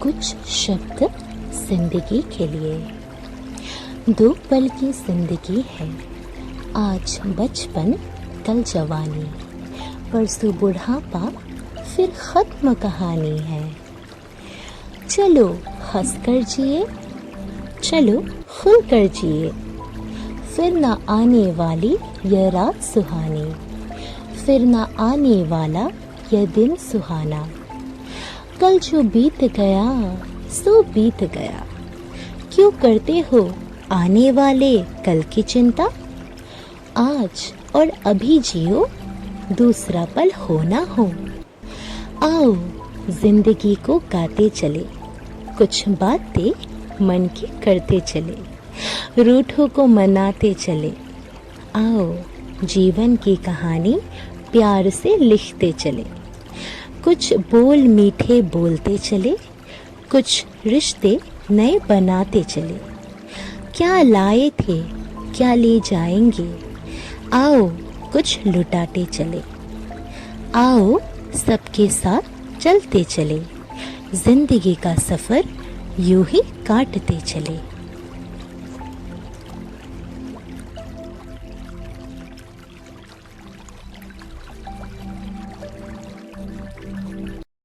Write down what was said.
कुछ शब्द जिंदगी के लिए। 2 पल की जिंदगी है, आज बचपन कल जवानी, परसों बुढ़ापा फिर खत्म कहानी है। चलो हंस कर जिए, चलो खुल कर जिए, फिर ना आने वाली यह रात सुहानी, फिर ना आने वाला यह दिन सुहाना। कल जो बीत गया सो बीत गया, क्यों करते हो आने वाले कल की चिंता। आज और अभी जियो, दूसरा पल हो ना हो। आओ जिंदगी को गाते चले, कुछ बातें मन की करते चले, रूठों को मनाते चले। आओ जीवन की कहानी प्यार से लिखते चले, कुछ बोल मीठे बोलते चले, कुछ रिश्ते नए बनाते चले। क्या लाए थे क्या ले जाएंगे, आओ कुछ लुटाते चले। आओ सबके साथ चलते चले, जिंदगी का सफ़र यूं ही काटते चले।